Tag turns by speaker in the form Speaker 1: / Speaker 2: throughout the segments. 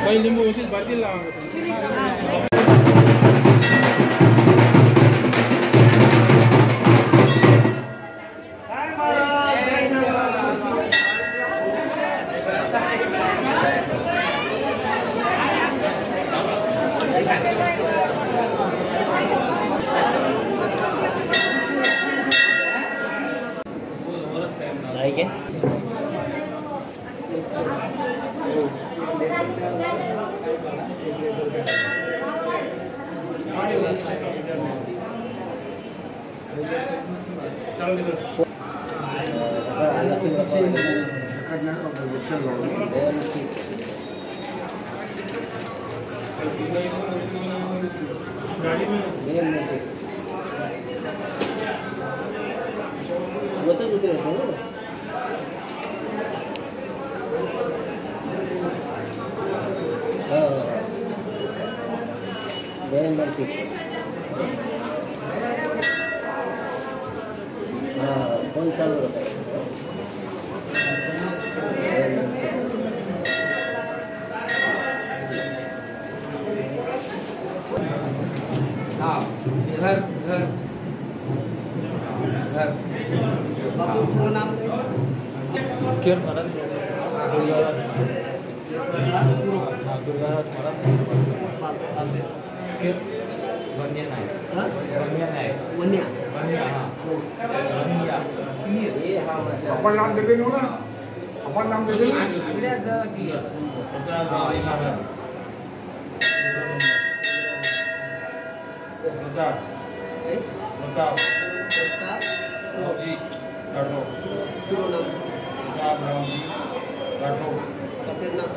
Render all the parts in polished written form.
Speaker 1: काही लिंबू होती बादली लावा
Speaker 2: कौन चालू रहता है
Speaker 3: घर घर घर
Speaker 2: बापू पूरा नाम
Speaker 1: केर महाराज दुर्गादास महाराज केर वन्य नाही वन्य नाही
Speaker 2: वन्या
Speaker 1: वन्य हा
Speaker 2: ये हा
Speaker 4: अपन नाम देते हो ना अपन नाम देते ना
Speaker 3: आगड्याचा की
Speaker 1: रावजी राठोड
Speaker 2: पूरा नाम
Speaker 1: रावजी राठोड
Speaker 2: फिर नाम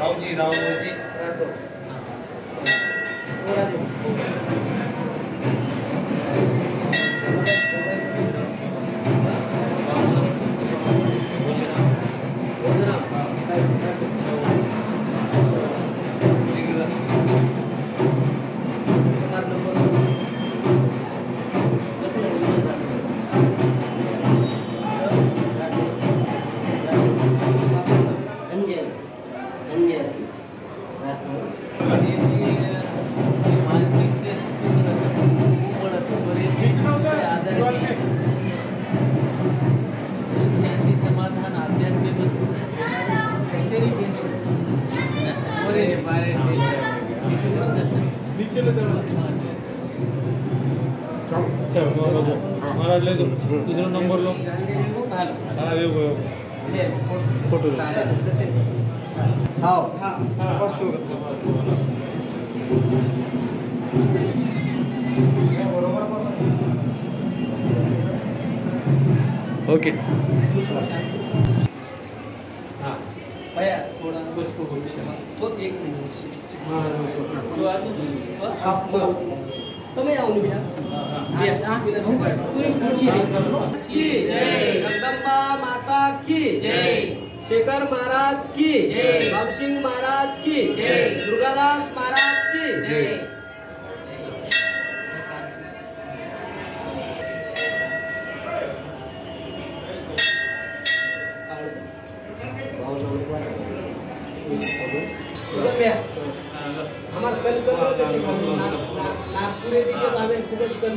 Speaker 1: रावजी
Speaker 2: राठोड
Speaker 1: महाराज ले दूसरा नंबर लो हाँ ये फोटो
Speaker 2: हाँ हाँ वस्तू
Speaker 1: ओके
Speaker 2: हाँ भैया थोड़ा वस्तू तो एक मिनट तो आप तो मैं आऊँ भैया की जगदम्बा माता की शेखर महाराज की बाब सिंह महाराज की दुर्गादास महाराज की हमार कल कसे नागपुरे तिथे आम्ही खूपच कल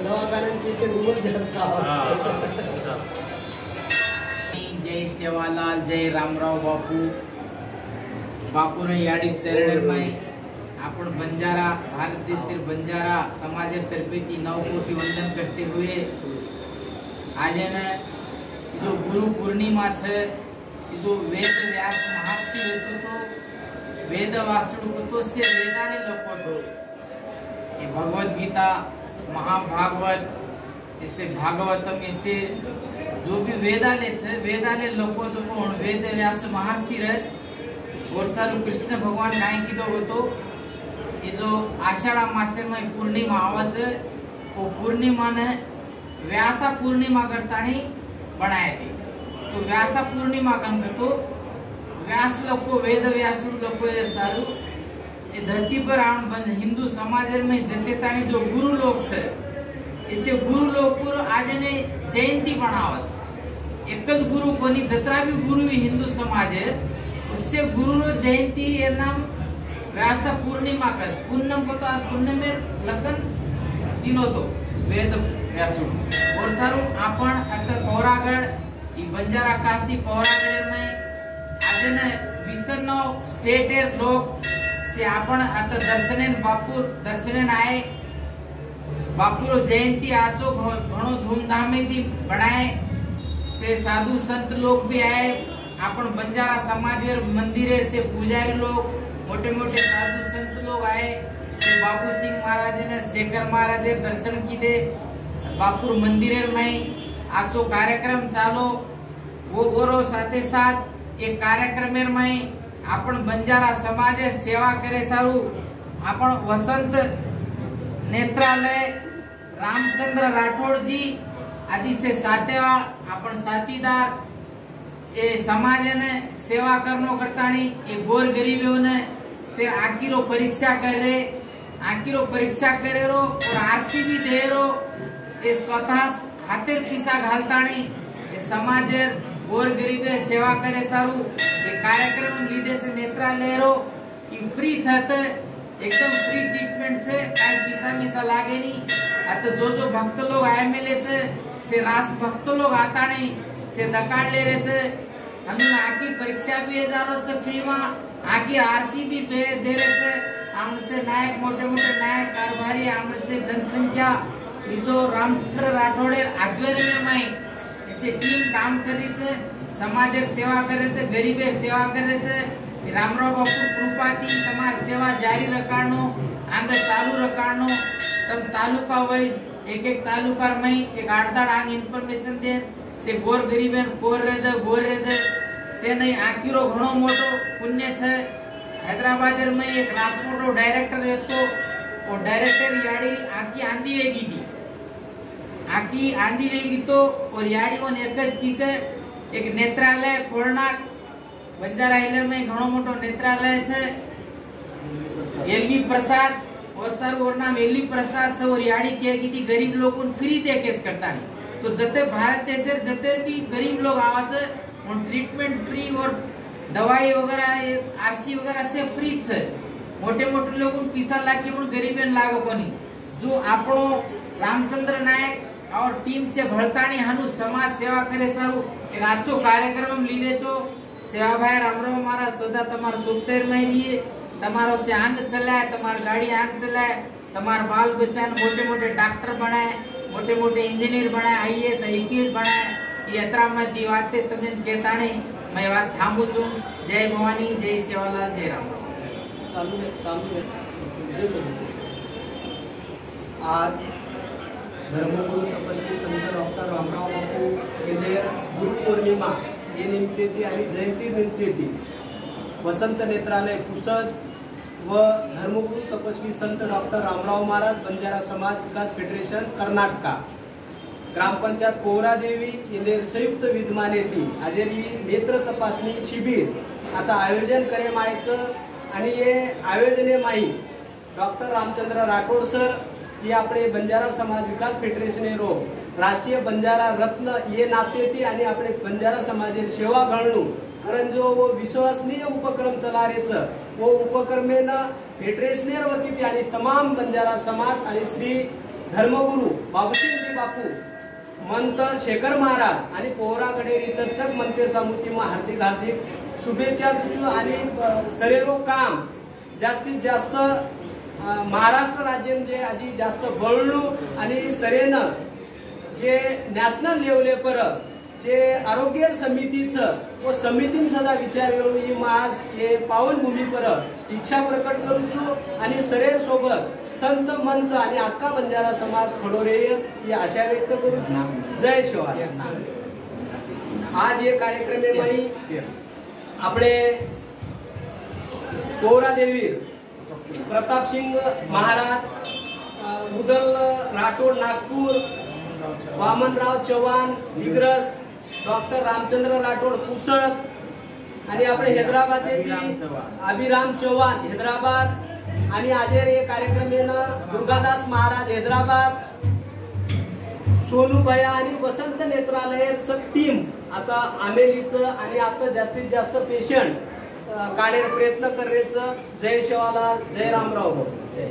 Speaker 2: दवाखान्यात पेशंट खूपच जास्त
Speaker 3: जय सेवालाल जय रामराव बापू बापू ने याडी चरणमाई आपण बंजारा भारत देश बंजारा समाज तरफे 9 कोटी वंदन करते हुए आज जो गुरु पूर्णिमा है जो वेद व्यास महर्षि होतो तो वेद वासुड़ तो से वेदाने लोको तो ये भगवत गीता महाभागवत इसे भागवतम इसे जो भी वेदाले लोको जो कोण वेद व्यास महर्षि रहे और सारू कृष्ण भगवान काय की दो तो ये जो आषाढ़ मासे में पूर्णिमा आवत वो पूर्णिमा ने व्यासा पूर्णिमा करतानी बनाए थे तो व्यासा पूर्णिमा कन तो व्यास लोको वेद व्यासु लोको ये सारू ये धरती पर आन हिंदू समाज में जते तानी जो गुरु लोग से इसे गुरु लोग पर आज ने जयंती बनावस एक गुरु कोनी जतरा भी गुरु हिंदू समाज है उससे गुरु जयंती ये नाम व्यास पूर्णिमा का पूर्णम को तो पूर्णिम में लखन तीन होतो वेद व्यासुड और सारू आपण आता पौरागढ़ ई बंजारा काशी पौरागढ़ में आज ने विसन्नो स्टेट लोग से आपण आता दर्शनेन बापूर दर्शनेन आए बापूरो जयंती आजो घणो धूमधामे थी बनाए से साधु संत लोग भी आए आपण बंजारा समाजेर मंदिरे से पुजारी लोग मोटे मोटे साधु संत लोग आए से बाबू सिंह महाराज ने शेखर महाराज दर्शन कीधे बापूर मंदिरेर में आजो कार्यक्रम चालो वो गोरो साथे साथ एक कार्यक्रमेर में आपण बंजारा समाजे सेवा करे सारू आपण वसंत नेत्रालय रामचंद्र राठौड़ जी आदि से साथेवा आपण साथीदार ए समाज ने सेवा करनो करतानी ए गोर गरीबों ने से आखिरो परीक्षा करे रो और आरसी भी दे रो ए स्वतः हाथे पिसा घालतानी ए समाजेर गोर गरीबे सेवा करे सारू ए कार्यक्रम लीधे से नेत्रालय रो ई फ्री छते एकदम फ्री ट्रीटमेंट से काय पिसा मिसा लागे नहीं आता जो भक्त लोग आए मिले से रास भक्त लोग आता नहीं से दकाड़ ले रहे थे हमने आखिर परीक्षा भी जा रहे थे फ्री में आखिर आरसी भी दे रहे थे हमसे नायक मोटे मोटे नायक कारभारी हमसे जनसंख्या जो रामचंद्र राठौड़े आज्ञा में ऐसे टीम काम कर रही थे समाज सेवा कर रहे थे गरीबे सेवा कर रहे थे रामराव बापू कृपा थी तमार सेवा जारी रखानो आगे चालू रखानो तम तालुका वही एक तालुका में एक 8-10 आंग इन्फॉर्मेशन दे से गोर गरीब गोर रहे से नहीं आखिरो घणो मोटो पुण्य छे हैदराबाद में एक रासमोटो डायरेक्टर रहतो वो डायरेक्टर याड़ी आखी आंधी वेगी तो और याड़ी को एकज की के एक नेत्रालय खोलना बंजारा हिलर में घणो मोटो नेत्रालय छे एलवी प्रसाद और सर और नाम एलवी प्रसाद से और याड़ी कहेगी थी गरीब लोगों को फ्री दे केस करता नहीं तो जते भारत देश जते भी गरीब लोग आवा छे उन ट्रीटमेंट फ्री और दवाई वगैरह आरसी वगैरह से फ्री छे मोटे मोटे लोगों को पैसा लागे पण गरीबन लागो कोनी जो आपणो रामचंद्र नायक और टीम से भळताणी हानु समाज सेवा करे सारू एक आजो कार्यक्रम लीधे छो सेवा भाई रामराव महाराज सदा तमार सुखतेर में रहिए तमारो से आंग चलाए तमार गाड़ी आंग चलाए तमार बाल बच्चा मोटे मोटे डॉक्टर बनाए मोटे मोटे इंजीनियर बनाए आईएएस आईपीएस बनाए ये अतरा में दी बातें तमने कहता नहीं मैं बात थामू छू जय भवानी जय सेवालाल जय राम
Speaker 2: चालू है आज धर्मगुरु तपस्वी संत डॉक्टर रामराव बापू केंद्र गुरु पौर्णिमा ये निमित्ते थी आणि जयंती निमित्ते थी वसंत नेत्रालय पुसद व धर्मगुरु तपस्वी संत डॉक्टर रामराव महाराज बंजारा समाज विकास फेडरेशन कर्नाटका ग्रामपंचायत पोहरादेवी इंदेर संयुक्त विद्यमाने थी आजेरी नेत्र तपासणी शिबिर आता आयोजन करे मायचं आणि ये आयोजने माही डॉक्टर रामचंद्र राठौड़ सर ये आपले बंजारा समाज विकास फेडरेशन रो राष्ट्रीय बंजारा रत्न ये नाते थी आणि आपले बंजारा समाजेर सेवा घडणू कारण जो वो विश्वसनीय उपक्रम चला रेच वो उपक्रमेन फेडरेशनेर वती थी आणि तमाम बंजारा समाज आणि श्री धर्मगुरु बाबूसिंहजी बापू मंत शेखर महाराज आणि पोहरागडे रितर्चक मंदिर समिती हार्दिक हार्दिक शुभेच्छा देतो आणि सरेरो काम जास्तीत जास्त महाराष्ट्र राज्य जे आजी जास्त बळणू आणि सरेन जे नॅशनल लेवले पर जे आरोग्य समितीचं व समितीन सदा विचार करून ही आज हे पावन भूमी पर इच्छा प्रकट करूचो आणि सरेर सोबत संत मंत आणि अक्का बंजारा समाज खडोरे ही आशा व्यक्त करूचो जय शिवाय। आज ये कार्यक्रम में आपले पोहरादेवी प्रताप सिंह महाराज उदल राठौड़ नागपूर वामनराव चव्हाण दिग्रस डॉक्टर रामचंद्र राठौड़ पुसद आणि आपले हैदराबाद येथील अभिराम चव्हाण हैदराबाद आणि आजेर हे कार्यक्रमेन दुर्गादास महाराज हैदराबाद सोनू भैया आणि वसंत नेत्रालयचं टीम आता आमेलीचं आणि आता जास्तीत जास्त पेशंट काढे प्रयत्न करण्याचं. जय शिवालाल, जय रामराव बापू.
Speaker 3: जय